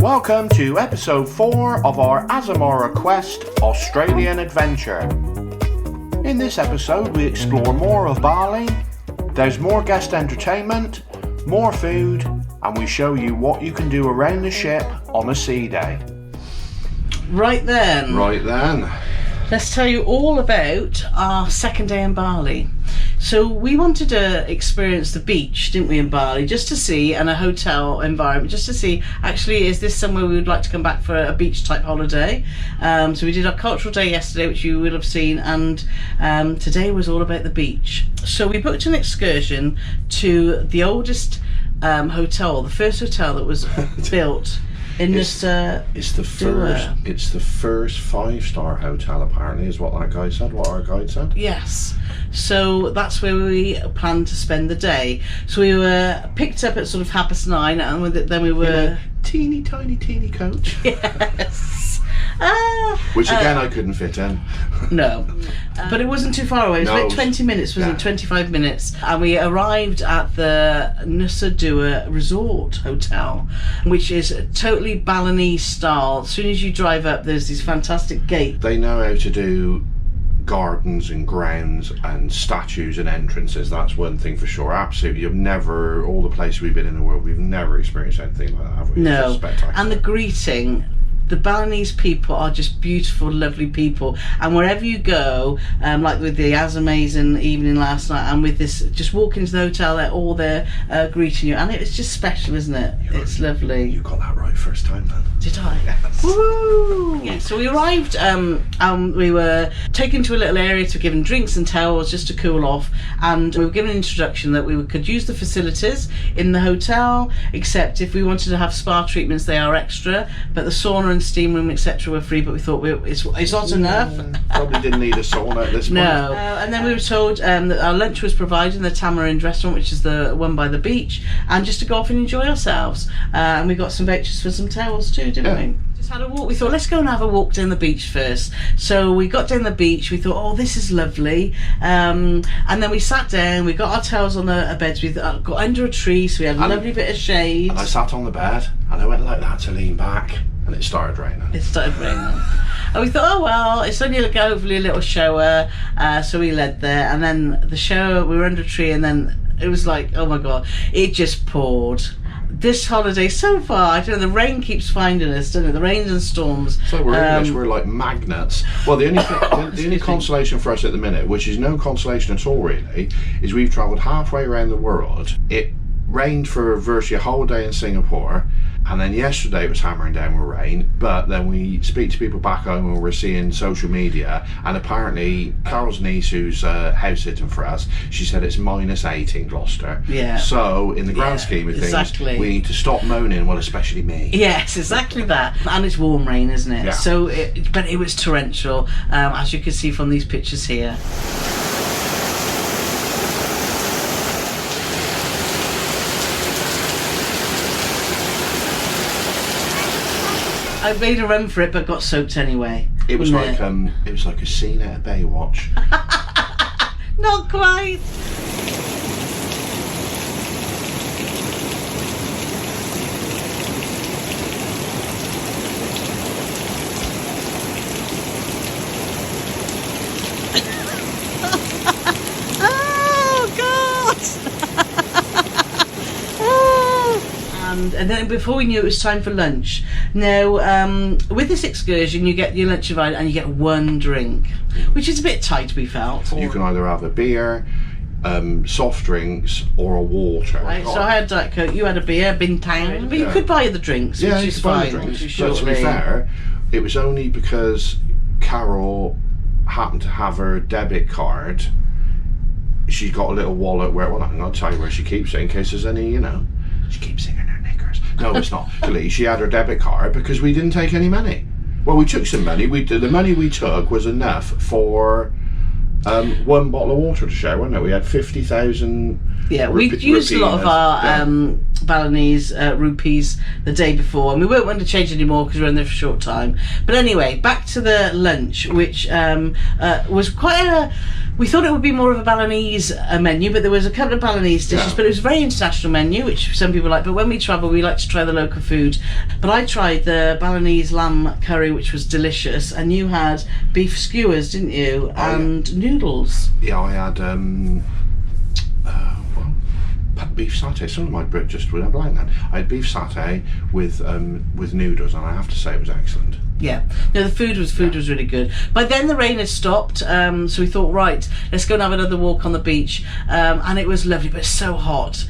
Welcome to episode 4 of our Azamara Quest Australian adventure. In this episode we explore more of Bali, there's more guest entertainment, more food, and we show you what you can do around the ship on a sea day. Right then, let's tell you all about our second day in Bali. So we wanted to experience the beach, didn't we, in Bali, just to see, and a hotel environment, just to see, actually, is this somewhere we would like to come back for a beach type holiday? So we did our cultural day yesterday, which you will have seen, and today was all about the beach. So we booked an excursion to the oldest hotel, the first hotel that was built in It's the first 5-star hotel, apparently, is what that guy said, what our guide said. Yes. So that's where we planned to spend the day. So we were picked up at sort of 9:30, and then we were... In a teeny tiny coach. Yes. Which again I couldn't fit in. No. But it wasn't too far away. It was about 20 minutes, wasn't it? 25 minutes. And we arrived at the Nusa Dua Resort Hotel, which is totally Balinese style. As soon as you drive up, there's these fantastic gates. They know how to do gardens and grounds and statues and entrances. That's one thing for sure. Absolutely. You've never, all the places we've been in the world, we've never experienced anything like that, have we? No. It's spectacular. And the greeting, the Balinese people are just beautiful, lovely people, and wherever you go, like with the Azamazing evening last night, and with this, just walking into the hotel, they're all there greeting you, and it's just special, isn't it? It's lovely. You got that right first time then. Did I? Yes. Woo! Yeah, so we arrived, we were taken to a little area to be given drinks and towels just to cool off, and we were given an introduction that we could use the facilities in the hotel, except if we wanted to have spa treatments, they are extra, but the sauna and steam room, etc. were free, but we thought it's not enough. Probably didn't need a sauna at this point. No. And then we were told that our lunch was provided in the Tamarind restaurant, which is the one by the beach, and just to go off and enjoy ourselves. And we got some vouchers for some towels too, didn't we? Just had a walk. We thought, let's go and have a walk down the beach first. So we got down the beach. We thought, oh, this is lovely. And then we sat down. We got our towels on the beds. We got under a tree, so we had a lovely bit of shade. And I sat on the bed, and I went like that to lean back, and it started raining. And we thought, oh well, it's only hopefully a little shower. So we led there, and then the shower, we were under a tree, and then it was like, oh my god, it just poured. This holiday so far, I don't know, the rain keeps finding us, doesn't it? The rains and storms. So we're English, we're like magnets. Well, the only consolation for us at the minute, which is no consolation at all really, is we've travelled halfway around the world. It rained for virtually a whole day in Singapore, and then yesterday it was hammering down with rain, but then we speak to people back home and we're seeing social media, and apparently Carole's niece, who's house sitting for us, she said it's -8 in Gloucester. Yeah. So in the grand scheme of things, we need to stop moaning, well, especially me. Yes, exactly that. And it's warm rain, isn't it? Yeah. So, but it was torrential, as you can see from these pictures here. I made a run for it, but got soaked anyway. It was like a scene out of Baywatch. Not quite. Oh God! And then before we knew it was time for lunch. Now, with this excursion, you get your lunch provided and you get one drink, which is a bit tight, we felt. You can either have a beer, soft drinks, or a water. Right, so I had Diet Coke, you had a beer, bintang, but you could buy the drinks, which is fine. But to be fair, it was only because Carole happened to have her debit card. She's got a little wallet where, well, I'm going to tell you where she keeps it in case there's any, she keeps it in her knickers. No, it's not. She had her debit card because we didn't take any money. Well, we took some money. The money we took was enough for one bottle of water to share, wasn't it? We had 50,000. Yeah, we used a lot of our Balinese rupees the day before, and we weren't going to change anymore because we were in there for a short time. But anyway, back to the lunch, which was quite a... We thought it would be more of a Balinese menu, but there was a couple of Balinese dishes, but it was a very international menu, which some people like. But when we travel, we like to try the local food. But I tried the Balinese lamb curry, which was delicious, and you had beef skewers, didn't you? And noodles. Yeah, I had beef satay. Some of my Brit just went blank then. I had beef satay with noodles, and I have to say it was excellent. Yeah, no, the food was really good. By then the rain had stopped, so we thought, right, let's go and have another walk on the beach, and it was lovely, but so hot,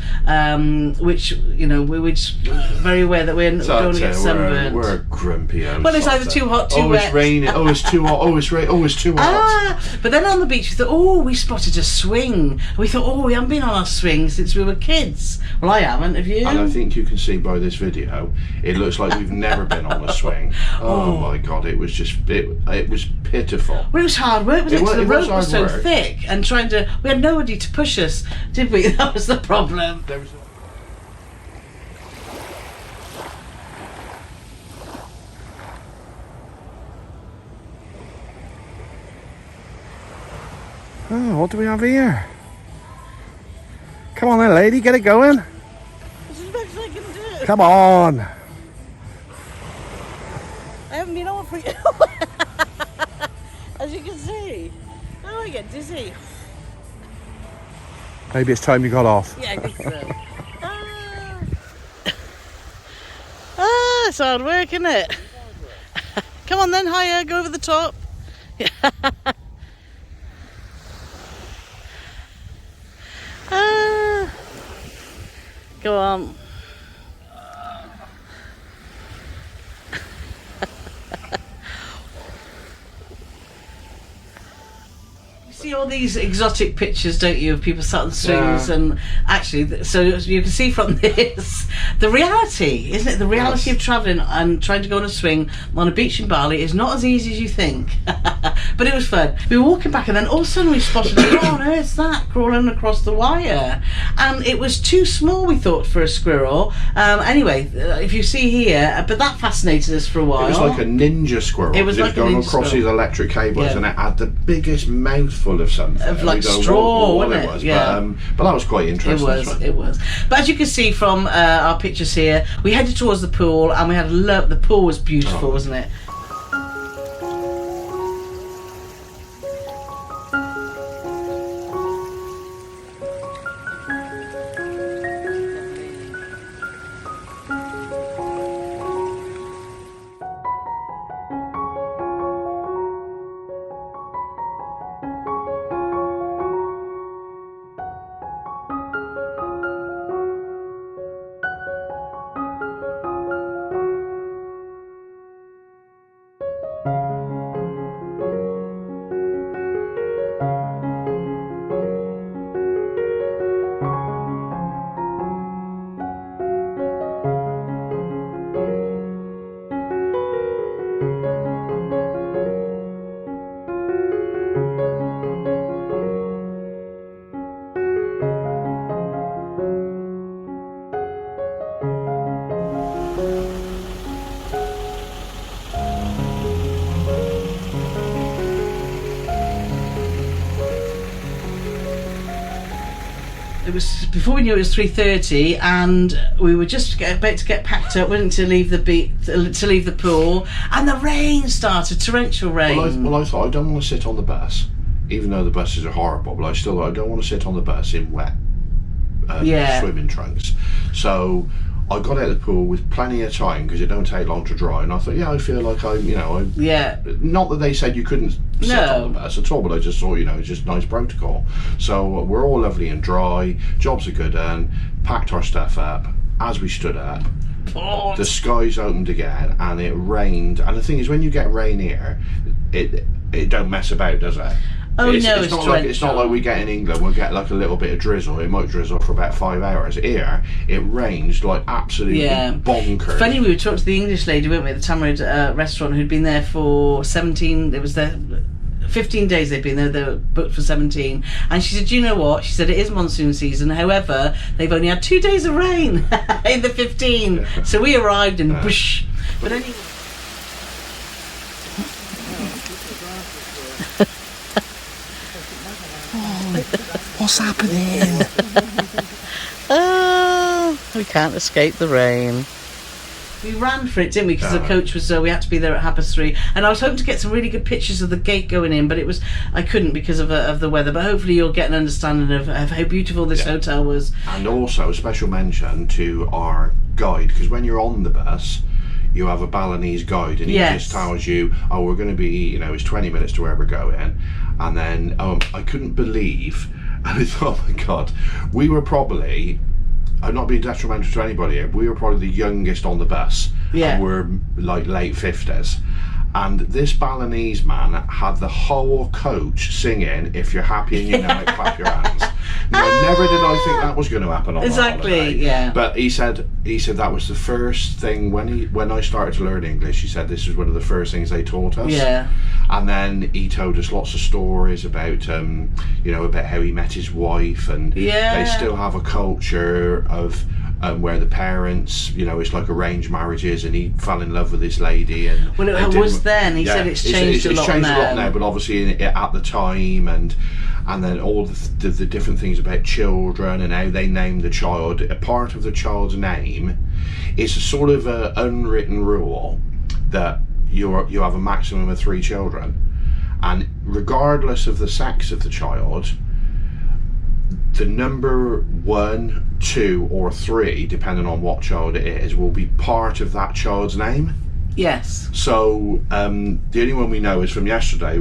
which, you know, we were just very aware that we're going to get sunburned. We're grumpy. Well, it's either too hot, too wet. It's raining. Oh, it's too hot. Oh, it's raining. Oh, it's too hot. But then on the beach we thought, oh, we spotted a swing. And we thought, oh, we haven't been on our swing since we were kids. Well, I haven't. Have you? And I think you can see by this video, it looks like we've never been on a swing. Oh my God, it was just it was pitiful. Well, it was hard work, wasn't it? Because the rope was so thick, and we had nobody to push us, did we? That was the problem. Oh, what do we have here? Come on then, lady, get it going. As much as I can do. Come on. I haven't been on for you. As you can see. Oh, I get dizzy. Maybe it's time you got off. Yeah, I think so. It's hard work, isn't it? Come on then, higher, go over the top. Go on. See all these exotic pictures, don't you, of people sat on swings, and actually, so you can see from this the reality, isn't it? The reality of travelling and trying to go on a swing on a beach in Bali is not as easy as you think. But it was fun. We were walking back, and then all of a sudden we spotted, what on earth's that crawling across the wire? And it was too small, we thought, for a squirrel. Anyway, if you see here, but that fascinated us for a while. It was like a ninja squirrel. It was like going a ninja across squirrel. these electric cables, and it had the biggest mouthful of something. Of like straw, wasn't it? Was. Yeah. But that was quite interesting. It was. But as you can see from our pictures here, we headed towards the pool, and we had the pool was beautiful, wasn't it? It was before we knew it was 3:30, and we were just about to get packed up, weren't to leave the pool, and the rain started, torrential rain. Well, I thought, I don't want to sit on the bus, even though the buses are horrible. But I don't want to sit on the bus in wet swimming trunks. So I got out of the pool with plenty of time because it don't take long to dry, and I thought, I feel like not that they said you couldn't sit on the bus at all, but I just thought, it's just nice protocol. So we're all lovely and dry, jobs are good done, packed our stuff up. As we stood up, the skies opened again, and it rained. And the thing is, when you get rain here, it don't mess about, does it? It's not like we get in England. We'll get like a little bit of drizzle. It might drizzle for about 5 hours. Here, it rains like absolutely bonkers. Funny, we were talking to the English lady, weren't we, at the Tamarind restaurant, who'd been there for 17. It was there 15 days they've been there. They were booked for 17. And she said, you know what? She said, it is monsoon season. However, they've only had 2 days of rain in the 15. So we arrived and whoosh. But anyway. What's happening? Oh, we can't escape the rain. We ran for it, didn't we? Because the coach was we had to be there at 3:30, and I was hoping to get some really good pictures of the gate going in, but I couldn't because of the weather. But hopefully you'll get an understanding of how beautiful this hotel was. And also a special mention to our guide, because when you're on the bus, you have a Balinese guide, and he just tells you, oh, we're going to be, it's 20 minutes to where we're going. And then I couldn't believe, and I thought, oh my God, we were probably, I'm not being detrimental to anybody here, we were probably the youngest on the bus. Yeah. And we're like late 50s. And this Balinese man had the whole coach singing, if you're happy and you know it, clap your hands. Never did I think that was going to happen on holiday. Yeah. But he said that was the first thing when I started to learn English. He said this was one of the first things they taught us. Yeah. And then he told us lots of stories about about how he met his wife, and they still have a culture of where the parents, it's like arranged marriages, and he fell in love with this lady. And well, it was then. He said it's changed a lot now. It's changed a lot now, but obviously at the time, and then all the different things about children and how they name the child. A part of the child's name is a sort of a unwritten rule that you have a maximum of 3 children, and regardless of the sex of the child, the number 1, 2 or 3, depending on what child it is, will be part of that child's name. Yes. So the only one we know is from yesterday,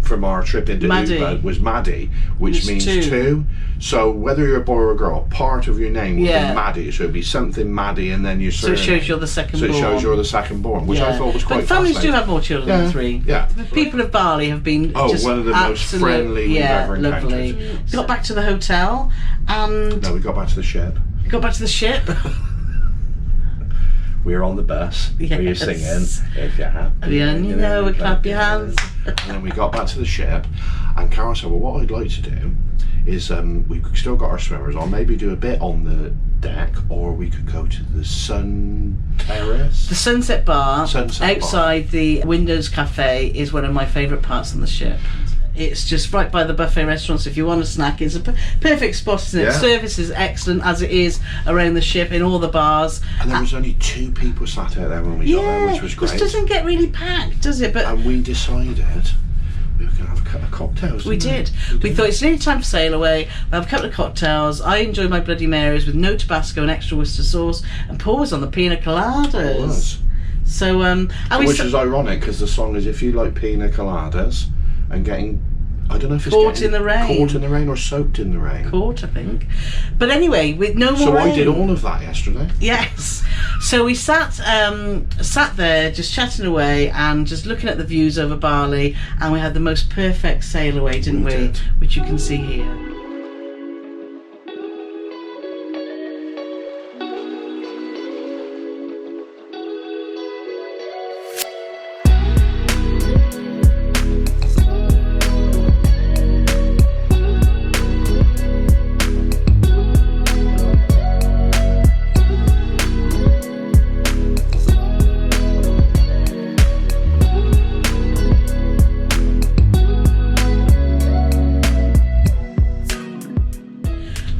from our trip into Uber, was Maddie, which means 2. So whether you're a boy or a girl, part of your name will be Maddie. So it'd be something Maddie, and then your surname. So it shows you're the second born. So it shows you're the second born, which I thought was quite fascinating. Families do have more children than 3. Yeah. The people of Bali have been just one of the most friendly we've ever encountered. Lovely. We got back to the hotel, and no, we got back to the ship. We got back to the ship. We were on the bus. We were singing, if you're happy, and you know, we clap your hands. And then we got back to the ship, and Carole said, well, what I'd like to do is we've still got our swimmers on, maybe do a bit on the deck, or we could go to the sun terrace. The Sunset Bar outside the Windows Cafe is one of my favourite parts on the ship. It's just right by the buffet restaurants. If you want a snack, it's a perfect spot, isn't it? Service is excellent, as it is around the ship in all the bars. And there was only 2 people sat out there when we got there, which was great. Which doesn't get really packed, does it? And we decided we were going to have a couple of cocktails. We did. We thought it's nearly time to sail away. We'll have a couple of cocktails. I enjoy my Bloody Marys with no Tabasco and extra Worcester sauce, and Paul was on the pina coladas. It was. So, which is ironic, because the song is, if you like pina coladas, and getting, I don't know if it's caught in the rain or soaked in the rain. Caught, I think. But anyway, with no more rain. So I did all of that yesterday. Yes. So we sat there just chatting away and just looking at the views over Bali, and we had the most perfect sail away, didn't we? Which you can see here.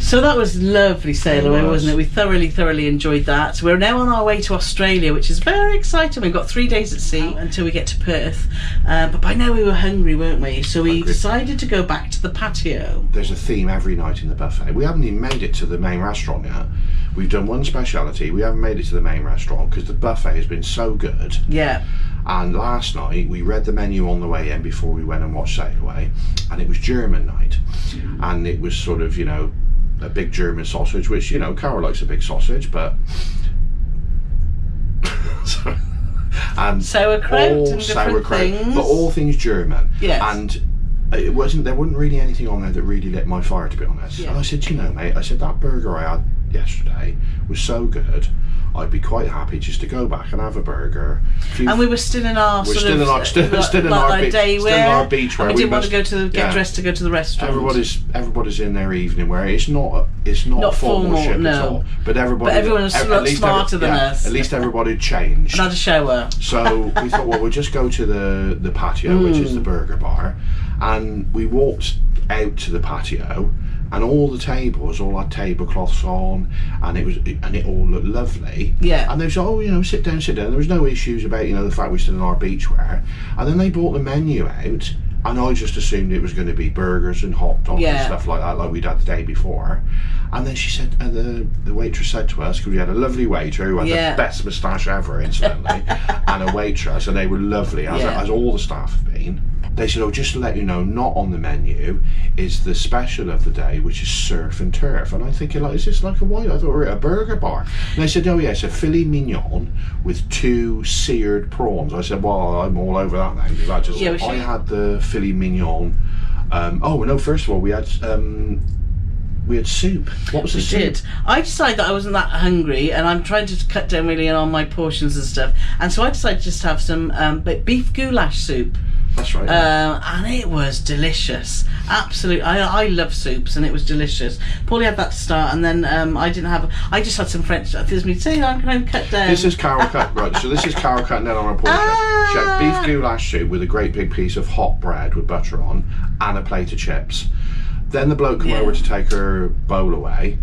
So that was lovely sail away, wasn't it? We thoroughly enjoyed that. We're now on our way to Australia, which is very exciting. We've got 3 days at sea until we get to Perth. But by now we were hungry, weren't we? So we decided to go back to the patio. There's a theme every night in the buffet. We haven't even made it to the main restaurant yet. We've done one speciality. We haven't made it to the main restaurant because the buffet has been so good. Yeah. And last night we read the menu on the way in before we went and watched Sail Away, and it was German night. And it was sort of, a big German sausage, which, Carole likes a big sausage, but and sauerkraut and different things, but all things German. Yes. And there wasn't really anything on there that really lit my fire, to be honest. Yeah. And I said, mate, that burger I had yesterday was so good, I'd be quite happy just to go back and have a burger. And we were still in our still in our day wear. Still in our beach wear. We didn't want to go to get dressed to go to the restaurant. Everybody's in their evening wear. It's not a formal ship at all. But everyone was a lot smarter than us. At least everybody changed. And had a shower. So we thought, well, we'll just go to the patio, which is the burger bar, and we walked out to the patio. And all the tables all had tablecloths on, and it all looked lovely. Yeah. And they said, sit down. There was no issues about the fact we're still in our beachwear. And then they brought the menu out, and I just assumed it was going to be burgers and hot dogs and stuff like that, like we'd had the day before. And then she said, the waitress said to us, because we had a lovely waiter who had the best moustache ever, incidentally, and a waitress, and they were lovely, as all the staff have been. They said, just to let you know, not on the menu is the special of the day, which is surf and turf. And I'm thinking, is this like a white? I thought we were at a burger bar. And they said, it's a filet mignon with 2 seared prawns. I said, well, I'm all over that now. Because I had the filet mignon. First of all, we had soup. What was the soup? We did. I decided that I wasn't that hungry, and I'm trying to cut down really on my portions and stuff. And so I decided just to have some beef goulash soup. That's right. And it was delicious. Absolutely. I love soups, and it was delicious. Paulie had that to start, and then I just had some French. There's me saying I'm going to cut down. This is Carole cut. Right. So this is Carole cutting down on a portion. She had beef goulash soup with a great big piece of hot bread with butter on, and a plate of chips. Then the bloke came over to take her bowl away.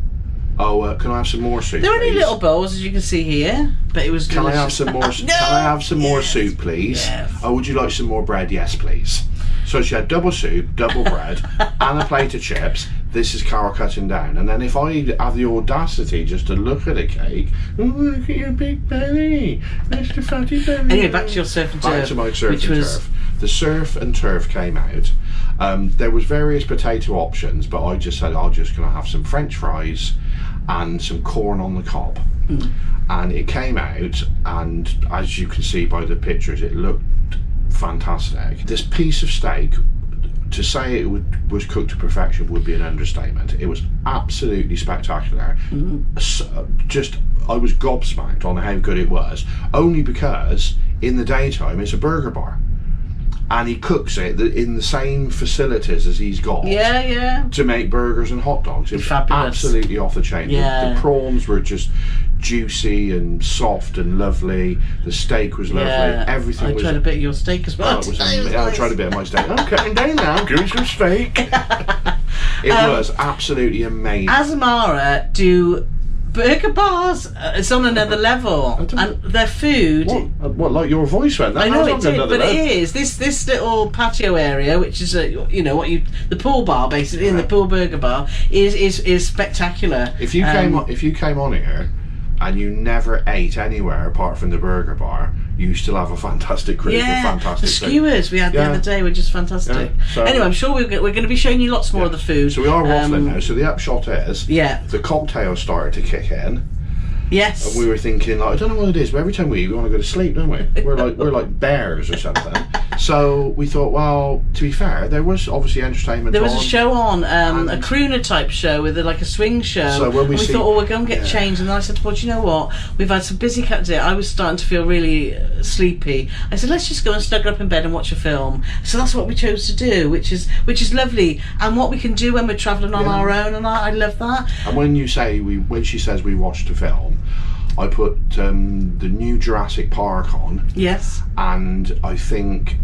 Can I have some more soup? There were only little bowls, as you can see here, but it was delicious. Can I have some more? Can I have some more soup, please? Yes. Would you like some more bread? Yes, please. So she had double soup, double bread, and a plate of chips. This is Carole cutting down. And then if I have the audacity just to look at a cake, look at your big belly, Mr. Fatty Belly. Anyway, back to your surf and turf. Back to my surf and turf. The surf and turf came out. There was various potato options, but I just said, I'm just going to have some French fries and some corn on the cob. And it came out, and as you can see by the pictures, it looked fantastic. This piece of steak, to say it was cooked to perfection would be an understatement. It was absolutely spectacular. I was gobsmacked on how good it was, only because in the daytime it's a burger bar. And he cooks it in the same facilities as he's got to make burgers and hot dogs. It was absolutely off the chain. The prawns were just juicy and soft and lovely. The steak was lovely. Everything was... I tried a bit of your steak as well. I tried a bit of my steak. I'm cutting down now. I'm doing some steak. It was absolutely amazing. Azamara do... burger bars, it's on another level, and their food. What? Like your voice went? I know it did, but it is this little patio area, which is the pool bar basically, in the pool burger bar is spectacular. If you came on here and you never ate anywhere apart from the burger bar, you still have a fantastic cruise with fantastic the skewers we had the other day were just fantastic. So, anyway, I'm sure we're going to be showing you lots more of the food. So we are waffling now. So the upshot is the cocktail started to kick in. Yes. And we were thinking, I don't know what it is, but every time we want to go to sleep, don't we? We're like bears or something. So we thought, well, to be fair, there was obviously entertainment. There was a show on, a crooner type show with a swing show. So when we thought, we're going to get changed, and then I said, well, do you know what? We've had some busy cut day. I was starting to feel really sleepy. I said, let's just go and snuggle up in bed and watch a film. So that's what we chose to do, which is lovely, and what we can do when we're travelling on our own, and I love that. And when she says we watched a film, I put the new Jurassic Park on. Yes. And I think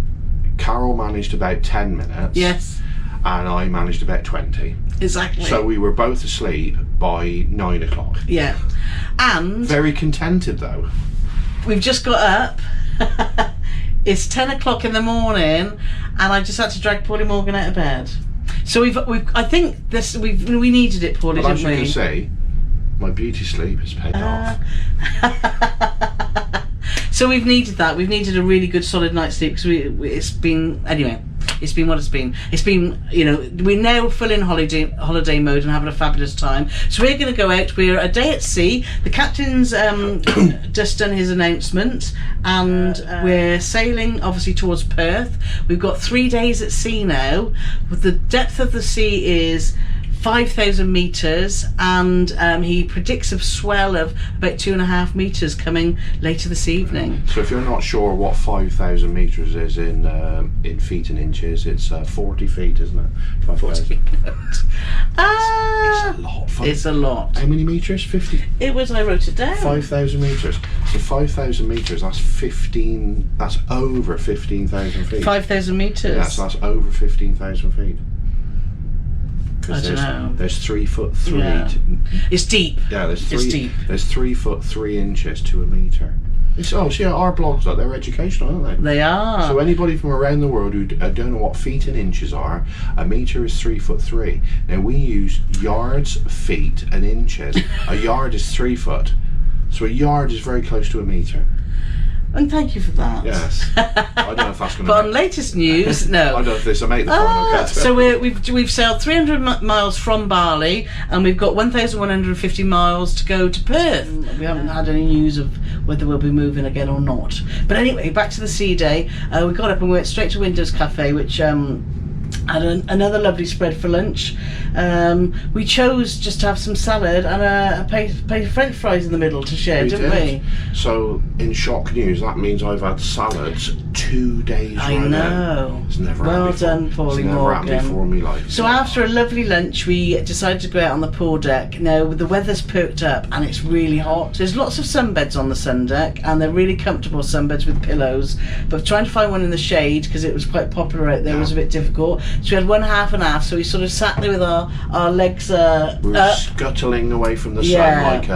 Carole managed about 10 minutes. Yes. And I managed about 20. Exactly. So we were both asleep by 9 o'clock. Yeah. And... very contented though. We've just got up. It's 10 o'clock in the morning, and I just had to drag Paulie Morgan out of bed. So I think we needed it, Paulie, didn't we? As you can see, my beauty sleep has paid off. So we've needed that. We've needed a really good solid night's sleep, because it's been what it's been. It's been, we're now full in holiday mode and having a fabulous time. So we're going to go out. We're a day at sea. The captain's just done his announcement, and we're sailing obviously towards Perth. We've got 3 days at sea now. The depth of the sea is 5,000 metres, and he predicts a swell of about 2.5 metres coming later this evening. So if you're not sure what 5,000 metres is in feet and inches, it's 40 feet, isn't it? 5,000. It's a lot. It's a lot. How many metres? 50? It was, I wrote it down. 5,000 metres. So 5,000 metres, that's over 15,000 feet. 5,000 metres? Yeah, so that's over 15,000 feet. I don't know. There's 3'3". Yeah. It's deep. Yeah, It's deep. There's 3'3" to a metre. So our blogs, they're educational, aren't they? They are. So anybody from around the world who don't know what feet and inches are, a metre is 3'3". Now we use yards, feet, and inches. A yard is 3 foot, so a yard is very close to a metre. And thank you for that. Yes. I don't know if that's going to. But on latest news, no. I don't know if this will make the final cut. So we've sailed 300 miles from Bali, and we've got 1,150 miles to go to Perth. We haven't had any news of whether we'll be moving again or not. But anyway, back to the sea day. We got up and went straight to Windows Cafe, which had another lovely spread for lunch. We chose just to have some salad and a plate of French fries in the middle to share, didn't we? So, in shock news, that means I've had salads 2 days I running. know. It's never well happened before. done, Paulie It's never Morgan. happened before in my life. So after a lovely lunch, we decided to go out on the pool deck. Now the weather's perked up and it's really hot. There's lots of sunbeds on the sun deck, and they're really comfortable sunbeds with pillows. But trying to find one in the shade, because it was quite popular out there, was a bit difficult. So we had one half and half. So we sort of sat there with our legs we were scuttling away from the sun like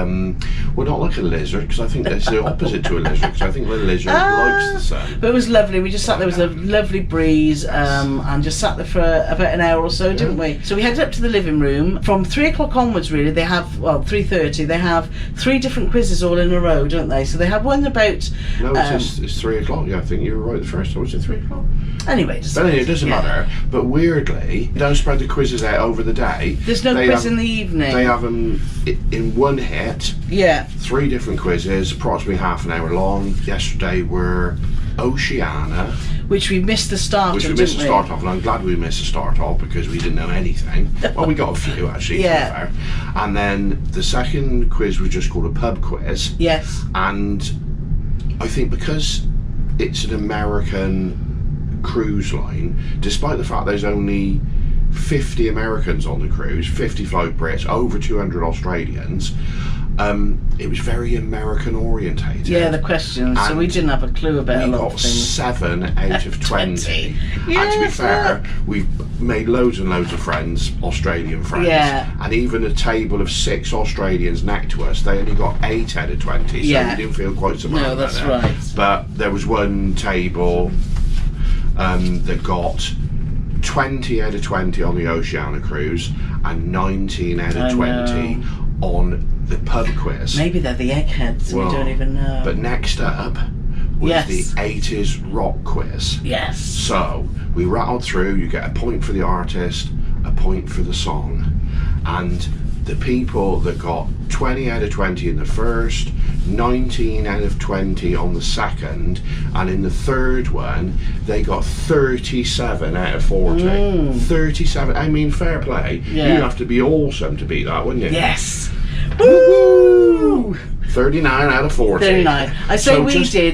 well, not like a lizard, because I think that's the opposite to a lizard, because I think the lizard likes the sun. But it was lovely. We just sat there with a lovely breeze, and just sat there for about an hour or so, didn't we? So we headed up to the living room. From 3 o'clock onwards, really, they have 3:30. They have 3 different quizzes all in a row, don't they? So they have one about. No, it's 3 o'clock. Yeah, I think you were right the first time. Was it 3 o'clock? Anyway, it doesn't matter. But weirdly, they don't spread the quizzes out over the day. There's no quiz in the evening. They have them in one hit. Yeah. 3 different quizzes, approximately half an hour long. Yesterday were Oceania, which we missed the start of, and I'm glad we missed the start of, because we didn't know anything. Well, we got a few actually, to be fair. And then the second quiz was just called a pub quiz. Yes. And I think because it's an American cruise line, despite the fact there's only 50 Americans on the cruise, 55 Brits, over 200 Australians, it was very American orientated. Yeah, the questions. So we didn't have a clue about a lot of things. We got 7 out of 20. And to be fair, we've made loads and loads of friends, Australian friends. Yeah. And even a table of 6 Australians next to us, they only got 8 out of 20. So we didn't feel quite so bad. No, that's right. But there was one table that got 20 out of 20 on the Oceania cruise and 19 out of 20 on the pub quiz. Maybe they're the eggheads, we don't even know. But next up was the 80s rock quiz. Yes. So we rattled through. You get a point for the artist, a point for the song, and the people that got 20 out of 20 in the first, 19 out of 20 on the second, and in the third one they got 37 out of 40. 37. I mean, fair play. You'd have to be awesome to beat that, wouldn't you? Yes. Woo! 39 out of 40. 39. I say so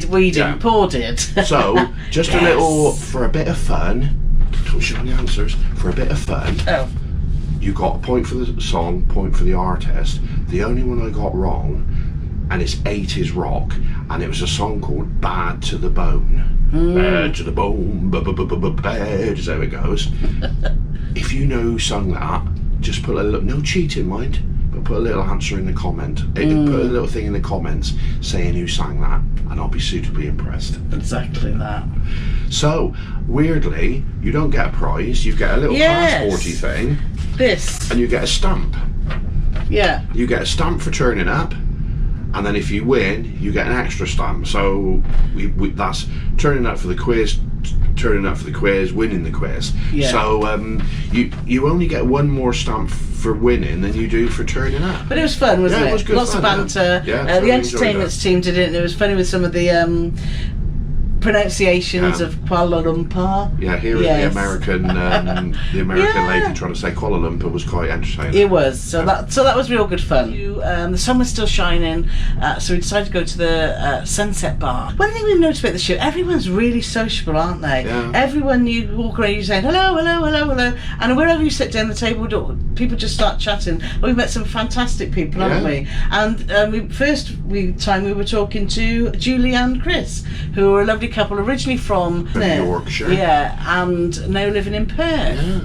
we did. Paul did. So, just a little, for a bit of fun, don't show the answers, for a bit of fun. Oh. You got a point for the song, point for the artist. The only one I got wrong, and it's 80s rock, and it was a song called Bad to the Bone. Bad to the bone, bad, is how it goes. If you know who sung that, just put a little, no cheating, mind, but put a little answer in the comment. Put a little thing in the comments saying who sang that, and I'll be suitably impressed. Exactly that. So, weirdly, you don't get a prize, you get a little passporty thing. This. And you get a stamp. Yeah. You get a stamp for turning up, and then if you win, you get an extra stamp. So that's turning up for the quiz, winning the quiz. Yeah. So you only get one more stamp for winning than you do for turning up. But it was fun, wasn't it? It was good Lots fun, of banter. Yeah, the entertainment team did it, and it was funny with some of the pronunciations of Kuala Lumpur. Yeah, hearing the American lady trying to say Kuala Lumpur was quite entertaining. It was. So that was real good fun. The sun was still shining, so we decided to go to the Sunset Bar. One thing we've noticed about the ship, everyone's really sociable, aren't they? Yeah. Everyone, you walk around, you saying hello, hello, hello, hello, and wherever you sit down the table, people just start chatting. We've met some fantastic people, haven't we? And first time we were talking to Julie and Chris, who are a lovely couple, originally from Yorkshire. Yeah, and now living in Perth. Yeah.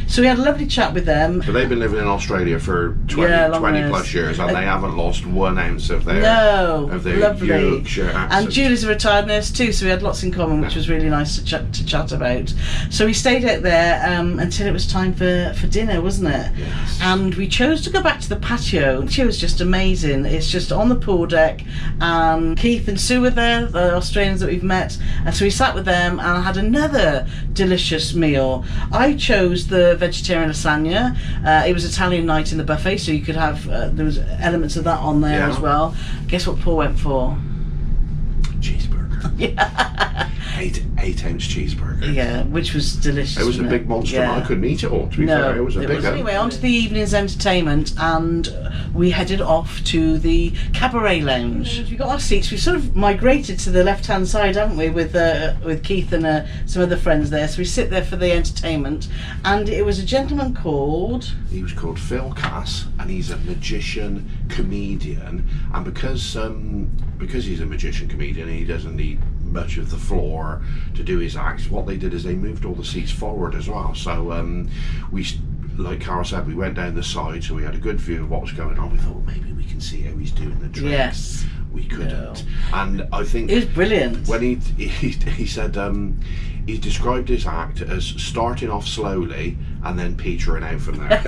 So we had a lovely chat with them. But they've been living in Australia for 20 plus years, and they haven't lost 1 ounce of their Yorkshire accent. And Julie's a retired nurse too, so we had lots in common, which was really nice to chat about. So we stayed out there until it was time for dinner, wasn't it? Yes. And we chose to go back to the patio. The patio was just amazing. It's just on the pool deck, and Keith and Sue were there, the Australians that we've met, and so we sat with them and had another delicious meal. I chose the vegetarian lasagna. It was Italian night in the buffet, so you could have there was elements of that on there as well. Guess what Paul went for? Cheeseburger. Yeah. 8-ounce cheeseburger. Yeah, which was delicious. It was a big monster. I couldn't eat it all, to be fair. It was a big one. Anyway, on to the evening's entertainment, and we headed off to the cabaret lounge. We got our seats. We sort of migrated to the left-hand side, haven't we, with Keith and some other friends there. So we sit there for the entertainment, and it was a gentleman called... He was called Phil Cass, and he's a magician, comedian, and because he's a magician, comedian, he doesn't need much of the floor to do his acts. What they did is they moved all the seats forward as well, so we, like Carole said, we went down the side, so we had a good view of what was going on. We thought maybe we can see how he's doing the tricks. Yes. We couldn't. And I think it was brilliant when he said he described his act as starting off slowly and then petering out from there.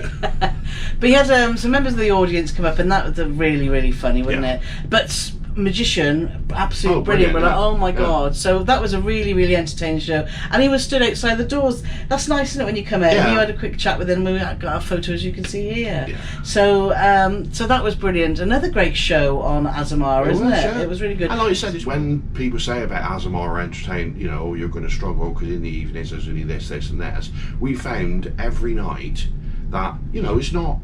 But he had some members of the audience come up, and that was really, really funny, wasn't it? But magician, absolutely brilliant. We're like, oh my god. So that was a really, really entertaining show, and he was stood outside the doors. That's nice, isn't it, when you come out and you had a quick chat with him. We got our photos, you can see here. So so that was brilliant. Another great show on Azamara, isn't it? It was really good. And like you said, it's when people say about Azamara entertain, you know, you're going to struggle because in the evenings there's only this and this. We found every night that, you know, it's not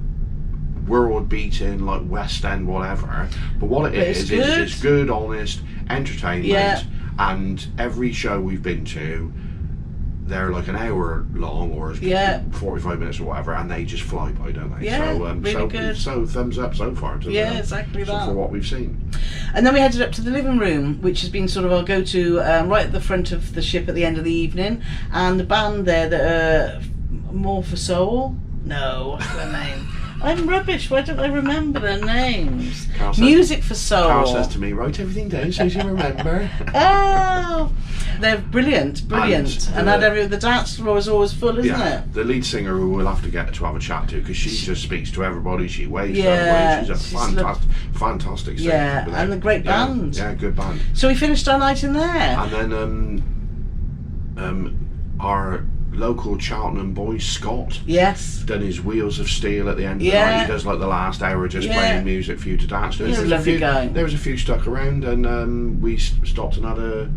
world beating like West End whatever, but what it is it's good, honest entertainment. And every show we've been to, they're like an hour long or 45 minutes or whatever, and they just fly by, don't they? Really good. So thumbs up so far to exactly that. for what we've seen. And then we headed up to the living room, which has been sort of our go-to, right at the front of the ship at the end of the evening, and the band there that More for Soul. No, what's their name? I'm rubbish. Why don't I remember their names? Music for Soul. Carole says to me, write everything down so you can remember. Oh, they're brilliant. And the dance floor is always full, isn't it? The lead singer, who we'll have to get to have a chat to, because she just speaks to everybody. She waves that way. She's a fantastic singer. Yeah, and the great band. Yeah, good band. So we finished our night in there. And then our local Cheltenham boy, Scott, done his Wheels of Steel at the end of the night. He does like the last hour just playing music for you to dance to. He's a lovely guy. There was a few stuck around, and we stopped and had a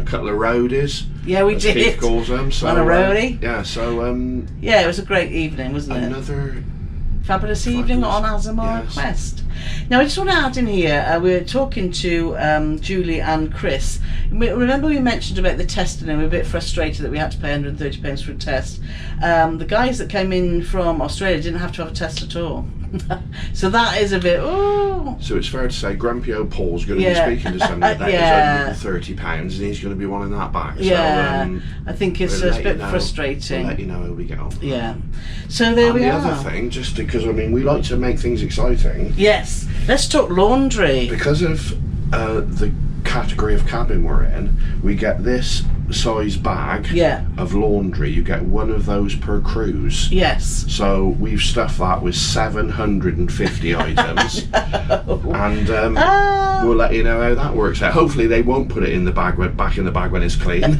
couple of roadies. Yeah, we did. Keith calls them. So, on a roadie. It was a great evening, wasn't it? Another fabulous evening on Azamara Quest. Now I just want to add in here, we were talking to Julie and Chris. Remember we mentioned about the testing, and we were a bit frustrated that we had to pay £130 for a test. The guys that came in from Australia didn't have to have a test at all. So that is a bit, So it's fair to say Grumpy old Paul's going to be speaking to somebody that is £130, and he's going to be wanting that back. So, I think it's a bit frustrating. We'll let you know how we get on. Yeah. So there we are. The other thing, just because, I mean, we like to make things exciting. Yes. Let's talk laundry. Because of the category of cabin we're in, we get this size bag Yeah. of laundry. You get one of those per cruise. Yes. So we've stuffed that with 750 items, and we'll let you know how that works out. Hopefully they won't put it in the bag back in the bag when it's clean.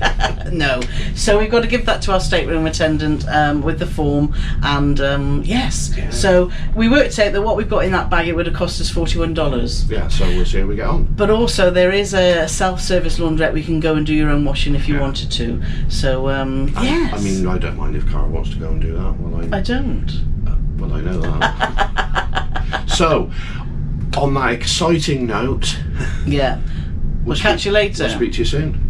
No. So we've got to give that to our stateroom attendant with the form, and yes. Yeah. So we worked out that what we've got in that bag, it would have cost us $41. Yeah, so we'll see how we get on. But also there is a self-service laundrette. We can go and do your own washing if you wanted to. So yes. I mean, I don't mind if Carole wants to go and do that. Well, I don't. Well, I know that. So, on that exciting note, Yeah. We'll catch you later. We'll speak to you soon.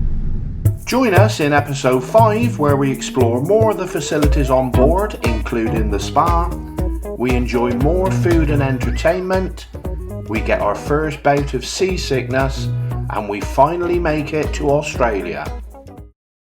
Join us in episode 5, where we explore more of the facilities on board, including the spa. We enjoy more food and entertainment. We get our first bout of seasickness, and we finally make it to Australia.